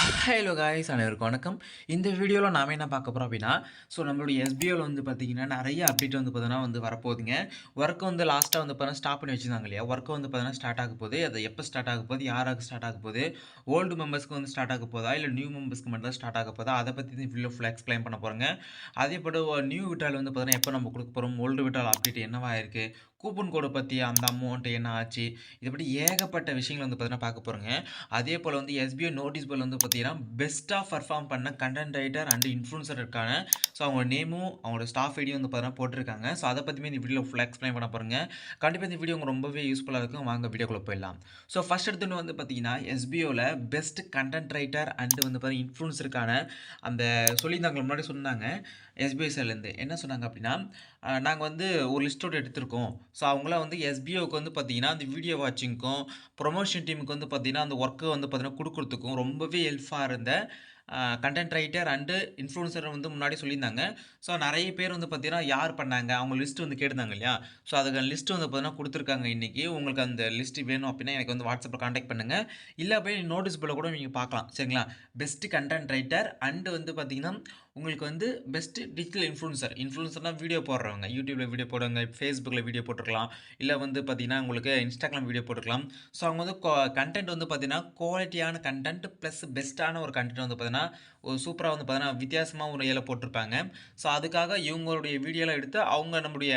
Hello guys அனைவருக்கும் வணக்கம். இந்த வீடியோவில் நாம் என்ன பார்க்க போகிறோம் அப்படின்னா, நம்மளுடைய எஸ்பிஓவில் பார்த்தீங்கன்னா நிறைய அப்டேட் பார்த்தீங்கன்னா வரப்போகுதுங்க. ஒர்க் லாஸ்ட்டாக பார்த்தீங்கன்னா ஸ்டாப் பண்ணி வச்சுருந்தாங்க இல்லையா, ஒர்க் பார்த்தீங்கன்னா ஸ்டார்ட் ஆக போகுது. அது எப்போ ஸ்டார்ட் ஆக போகுது, யாராக ஸ்டார்ட் ஆக போகுது, ஓல்டு மெம்பர்ஸ்க்கு ஸ்டார்ட் ஆக போதா இல்லை நியூ மெம்பர்ஸ்க்கு மட்டும் தான் ஸ்டார்ட் ஆக போதா, அதை பற்றி இந்த வீடியோ ஃபுல்லாக எக்ஸ்பிளைன் பண்ண போகிறேங்க. அதே போல் நியூ விட்ரால் பார்த்தீங்கன்னா எப்போ நம்ம கொடுக்க போகிறோம், ஓல்டு விட்ரால் அப்டேட் என்னவா இருக்குது, கூப்பன் கோடை பற்றி அந்த அமௌண்ட் என்ன ஆச்சு, இதுபடி ஏகப்பட்ட விஷயங்கள் பார்த்தீங்கன்னா பார்க்க போகிறோங்க. அதே போல் எஸ்பிஐ நோட்டீஸ் போல் பார்த்தீங்கன்னா பெஸ்ட்டாக பர்ஃபார்ம் பண்ண கண்டென்ட் ரைட்டர் அண்ட் இன்ஃப்ளூன்சர் இருக்காங்க. ஸோ அவங்க நேமும் அவங்களோட ஸ்டாஃப் ஐடியும் பார்த்தீங்கன்னா போட்டிருக்காங்க. ஸோ அதை பற்றியுமே இந்த வீடியோ ஃபுல்லாக எக்ஸ்பிளைன் பண்ண போகிறேங்க. கண்டிப்பாக இந்த வீடியோ உங்களுக்கு ரொம்பவே யூஸ்ஃபுல்லாக இருக்கும். வாங்க வீடியோக்குள்ளே போயிடலாம். ஸோ ஃபர்ஸ்ட் எடுத்துன்னு பார்த்தீங்கன்னா எஸ்பிஓவில் பெஸ்ட் கண்டென்ட் ரைட்டர் அண்ட் பார்த்தீங்கன்னா இன்ஃப்ளூன்சருக்கான அந்த சொல்லியிருந்தாங்க, முன்னாடி சொன்னாங்க எஸ்பிஐ சைட்லேருந்து என்ன சொன்னாங்க அப்படின்னா, நாங்கள் ஒரு லிஸ்ட்டோடு எடுத்திருக்கோம். ஸோ அவங்களாம் எஸ்பிஓவுக்கு பார்த்தீங்கன்னா அந்த வீடியோ வாட்சிங்க்கும் ப்ரொமோஷன் டீமுக்கு பார்த்தீங்கன்னா அந்த ஒர்க்கு பார்த்தீங்கன்னா கொடுக்குறதுக்கும் ரொம்பவே ஹெல்ப்ஃபாக இருந்த கண்டென்ட் ரைட்டர் அண்டு இன்ஃப்ளூன்சர் முன்னாடி சொல்லியிருந்தாங்க. ஸோ நிறைய பேர் பார்த்தீங்கன்னா யார் பண்ணாங்க அவங்க லிஸ்ட் கேட்டிருந்தாங்க இல்லையா. ஸோ அதுக்கு லிஸ்ட்டு பார்த்தீங்கன்னா கொடுத்துருக்காங்க இன்றைக்கி. உங்களுக்கு அந்த லிஸ்ட்டு வேணும் அப்படின்னா எனக்கு வாட்ஸ்அப்பில் காண்டாக்ட் பண்ணுங்கள். இல்லை அப்படியே நோட்டீஸ் போர்டில் கூட நீங்கள் பார்க்கலாம், சரிங்களா. பெஸ்ட்டு கண்டென்ட் ரைட்டர் அண்டு பார்த்தீங்கன்னா உங்களுக்கு பெஸ்ட்டு டிஜிட்டல் இன்ஃப்ளூன்சர்னால் வீடியோ போடுறவங்க, யூடியூப்பில் வீடியோ போடுவாங்க, ஃபேஸ்புக்கில் வீடியோ போட்டுருக்கலாம், இல்லை பார்த்தீங்கன்னா உங்களுக்கு இன்ஸ்டாகிராம் வீடியோ போட்டுருக்கலாம். ஸோ அவங்க கண்டென்ட் பார்த்தீங்கன்னா குவாலிட்டியான கண்டென்ட் ப்ளஸ் பெஸ்ட்டான ஒரு கண்டென்ட் பார்த்தீங்கன்னா ஒரு சூப்பராக பார்த்தீங்கன்னா வித்தியாசமாக ஒரு ஏல போட்டிருப்பாங்க. ஸோ அதுக்காக இவங்களுடைய வீடியோலாம் எடுத்து அவங்க நம்முடைய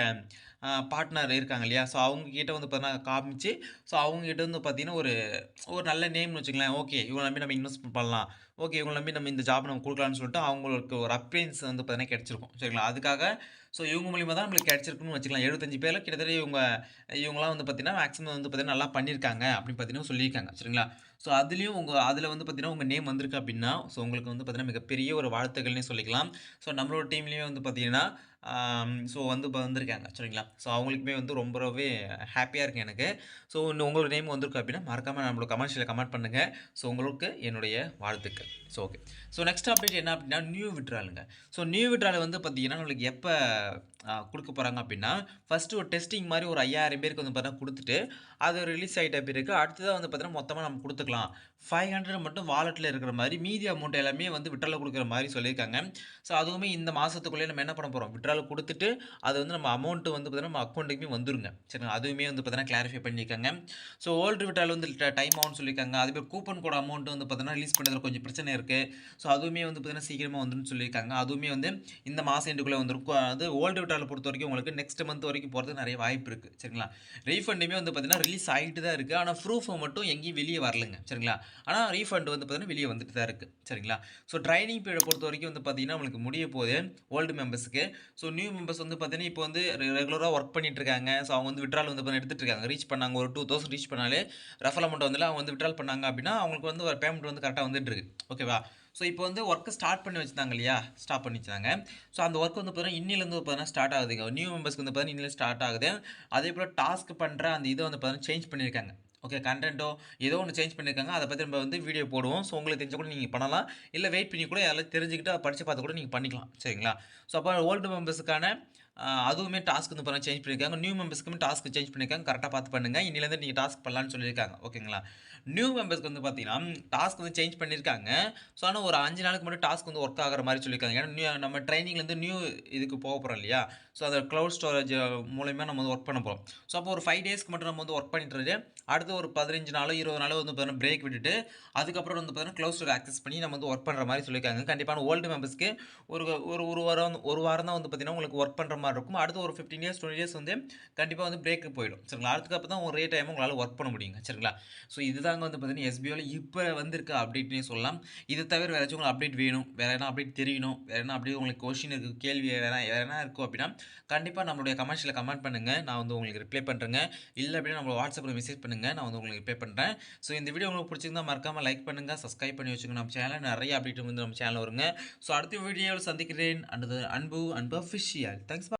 பார்ட்னர் இருக்காங்க இல்லையா, ஸோ அவங்கக்கிட்ட பார்த்தீங்கன்னா காமிச்சு, ஸோ அவங்ககிட்ட பார்த்தீங்கன்னா ஒரு ஒரு நல்ல நேம்னு வச்சுக்கலாம். ஓகே இவங்களை நம்பி நம்ம இன்வெஸ்ட் பண்ணலாம், ஓகே இவங்களை நம்பி நம்ம இந்த ஜாப் நம்ம கொடுக்கலான்னு சொல்லிட்டு அவங்களுக்கு ஒரு அப்பியன்ஸ் பார்த்தீங்கன்னா கிடச்சிருக்கும், சரிங்களா. அதுக்காக ஸோ இவங்க மூலிமா தான் நம்மளுக்கு கிடச்சிருக்குன்னு வச்சுக்கலாம். 75 பேரில் கிட்டத்தட்ட இவங்களாம் பார்த்தீங்கன்னா மேக்ஸிமம் பார்த்தீங்கன்னா நல்லா பண்ணியிருக்காங்க அப்படின்னு பார்த்தீங்கன்னா சொல்லியிருக்காங்க, சரிங்களா. ஸோ அதுலேயும் அதில் பார்த்தீங்கன்னா உங்கள் நேம் வந்திருக்கு அப்படின்னா, ஸோ உங்களுக்கு பார்த்தீங்கன்னா மிகப்பெரிய ஒரு வாழ்த்துக்கள்னே சொல்லிக்கலாம். ஸோ நம்மளோட டீம்லேயும் பார்த்தீங்கன்னா ஸோ வந்திருக்காங்க, சரிங்களா. ஸோ அவங்களுக்குமே ரொம்பவே ஹாப்பியாக இருக்குது எனக்கு. ஸோ உங்களோட நேம் வந்திருக்கு அப்படின்னா மறக்காமல் நம்மளோட கமெண்ட்ஸில் கமெண்ட் பண்ணுங்கள். ஸோ உங்களுக்கு என்னுடைய வாழ்த்துக்கள். So okay. So next update என்ன அப்படின்னா நியூ விட்ராலுங்க. ஸோ நியூ விட்ரால் பார்த்தீங்கன்னா நம்மளுக்கு எப்போ கொடுக்க போகிறாங்க அப்படின்னா, ஃபஸ்ட்டு ஒரு டெஸ்டிங் மாதிரி ஒரு 5000 பேருக்கு பார்த்தீங்கன்னா கொடுத்துட்டு அது ரிலீஸ் ஆகிட்ட பிறகு அடுத்ததாக பார்த்தீங்கன்னா மொத்தமாக நம்ம கொடுத்துக்கலாம். 500 மட்டும் வாலெட்டில் இருக்கிற மாதிரி மீதி அமௌண்ட் எல்லாமே விட்ரால கொடுக்குற மாதிரி சொல்லியிருக்காங்க. ஸோ அதுவுமே இந்த மாதத்துக்குள்ளேயே நம்ம என்ன பண்ண போகிறோம், விட்ரால கொடுத்துட்டு அது நம்ம அமௌண்ட்டு பார்த்தீங்கன்னா நம்ம அக்கௌண்ட்டுக்குமே வந்துருங்க, சரிங்களா. அதுவுமே பார்த்தீங்கன்னா கிளாரிஃபை பண்ணியிருக்காங்க. ஸோ ஓல்டு விட்ரால் டைம் ஆகும்னு சொல்லியிருக்காங்க. அதுமாதிரி கூப்பன் கோட் அமௌண்ட் பார்த்தீங்கன்னா ரிலீஸ் பண்ணுறதுல கொஞ்சம் பிரச்சனை இருக்குது. ஸோ அதுவுமே பார்த்தீங்கன்னா சீக்கிரமாக வந்துருன்னு சொல்லியிருக்காங்க. அதுவுமே இந்த மாதம் எண்டுக்குள்ளே வந்துருக்கும். அது ஓல்டு விட்ரால் பொறுத்த வரைக்கும் உங்களுக்கு நெக்ஸ்ட் மந்த் வரைக்கும் போகிறதுக்கு நிறைய வாய்ப்பு இருக்குது, சரிங்களா. ரீஃபண்டுமே பார்த்தீங்கன்னா ரிலீஸ் ஆகிட்டு தான் இருக்குது. ஆனால் ப்ரூஃப் மட்டும் எங்கேயும் வெளியே வரலைங்க, சரிங்களா. ஆனால் ரீஃபண்ட் பார்த்தீங்கன்னா வெளியே வந்துட்டு தான் இருக்குது, சரிங்களா. ஸோ ட்ரைனிங் பீரியட் பொறுத்த வரைக்கும் பார்த்தீங்கன்னா உங்களுக்கு முடிய போகுது ஓல்டு மெம்பர்ஸுக்கு. ஸோ நியூ மெம்பர்ஸ் பார்த்தீங்கன்னா இப்போ ரெகுலராக ஒர்க் பண்ணிட்டு இருக்காங்க. ஸோ அவங்க விட்ரால் எடுத்துகிட்டு இருக்காங்க. ரீச் பண்ணாங்க, ஒரு 2000 ரீச் பண்ணாலே ரெஃபர் அமௌண்ட் அவங்க விட்ரால் பண்ணாங்க அப்படின்னா அவங்களுக்கு ஒரு பேமெண்ட் கரெக்டாக வந்துட்டு இருக்கு, ஓகேவா. ஸோ இப்போ ஒர்க்கு ஸ்டார்ட் பண்ணி வச்சுருந்தாங்க இல்லையா, ஸ்டாப் பண்ணி வச்சுருந்தாங்க. ஸோ அந்த ஒர்க் பார்த்தீங்கன்னா இன்னிலேருந்து பார்த்தீங்கன்னா ஸ்டார்ட் ஆகுதுங்க. நியூ மெம்பர்ஸ்க்கு பார்த்தீங்கன்னா இன்னில ஸ்டார்ட் ஆகுது. அதே போல் டாஸ்க் பண்ணுற அந்த இதை பார்த்தீங்கன்னா சேஞ்ச் பண்ணியிருக்காங்க. ஓகே, கண்டென்ட்டோ ஏதோ ஒன்று சேஞ்ச் பண்ணியிருக்காங்க. அதை பற்றி நம்ம வீடியோ போடுவோம். ஸோ உங்களுக்கு தெரிஞ்ச கூட நீங்கள் பண்ணலாம். இல்லை வெயிட் பண்ணி கூட யாராவது தெரிஞ்சுக்கிட்டு அதை படித்து பார்த்து கூட நீங்கள் பண்ணிக்கலாம், சரிங்களா. ஸோ அப்போ ஓல்டு மெம்பர்ஸுக்கான அதுவுமே டாஸ்க் பார்த்தீங்கன்னா சேஞ்ச் பண்ணியிருக்காங்க. நியூ மெம்பர்ஸ்க்குமே டாஸ்க் சேஞ்ச் பண்ணியிருக்காங்க. கரெக்டாக பார்த்து பண்ணுங்கள். இன்னிலேருந்து நீங்கள் டாஸ்க் பண்ணலான்னு சொல்லியிருக்காங்க, ஓகேங்களா. நியூ மெம்பர்ஸ்க்கு பார்த்தீங்கன்னா டாஸ்க் சேஞ்ச் பண்ணியிருக்காங்க. ஸோ ஆனால் ஒரு 5 நாளுக்கு மட்டும் டாஸ்க் ஒர்க் ஆகிற மாதிரி சொல்லியிருக்காங்க. ஏன்னா நம்ம ட்ரைனிங்லேருந்து நியூ இதுக்கு போக போகிறோம் இல்லையா. ஸோ அதை க்ளவுட் ஸ்டோரேஜ் மூலயமா நம்ம ஒர்க் பண்ண போகிறோம். ஸோ அப்போ ஒரு 5 டேஸ்க்கு மட்டும் நம்ம ஒர்க் பண்ணிட்டு அடுத்து ஒரு 15 நாளோ 20 நாளோ பார்த்தீங்கன்னா பிரேக் விட்டுட்டு அதுக்கப்புறம் பார்த்தீங்கன்னா க்ளவுட் ஸ்டோரேஜ் ஆக்சஸ் பண்ணி நம்ம ஒர்க் பண்ணுற மாதிரி சொல்லியிருக்காங்க. கண்டிப்பான ஓல்டு மெம்பர்ஸ்க்கு ஒரு ஒரு ஒரு வாரம் தான் பார்த்தீங்கன்னா உங்களுக்கு ஒர்க் பண்ணுற மாதிரி இருக்கும். அடுத்து ஒரு 15 இயர்ஸ் 20 இயர்ஸ் கண்டிப்பாக பிரேக்கு போயிடும், சரிங்களா. அதுக்கப்புறம் தான் ஒரு ரேட் டைம் உங்களால் ஒர்க் பண்ண முடியுங்க, சரிங்களா. ஸோ இதுதாங்க பார்த்தீங்கன்னா எஸ்பிஓவில் இப்போ வந்திருக்க அப்டேட்னே சொல்லலாம். இது தவிர வேறு ஏதாச்சும் உங்களுக்கு அப்டேட் வேணும், வேறு என்ன அப்டேட் தெரியணும், வேறு என்ன அப்டேட் உங்களுக்கு கொஸ்டின் இருக்குது, கேள்வி வேறு என்ன இருக்கும் அப்படின்னா கண்டிப்பாக நம்மளுடைய கமெண்ட்ஸில் கமெண்ட் பண்ணுங்கள். நான் உங்களுக்கு ரிப்ளை பண்ணுறேங்க. இல்லை அப்படின்னா நம்மளோட வாட்ஸ்அப்பில் மெசேஜ் பண்ணுங்கள், நான் உங்களுக்கு ரிப்ளை பண்ணுறேன். ஸோ இந்த வீடியோ உங்களுக்கு பிடிச்சிருந்தா மறக்காமல் லைக் பண்ணுங்கள், சப்ஸ்கிரைப் பண்ணி வச்சுக்கோங்க. நம்ம சேனல் நிறைய அப்டேட் நம்ம சேனல் வருங்க. ஸோ அடுத்த வீடியோவில் சந்திக்கிறேன். அன்பு அஃபிஷியல். தேங்க்ஸ்.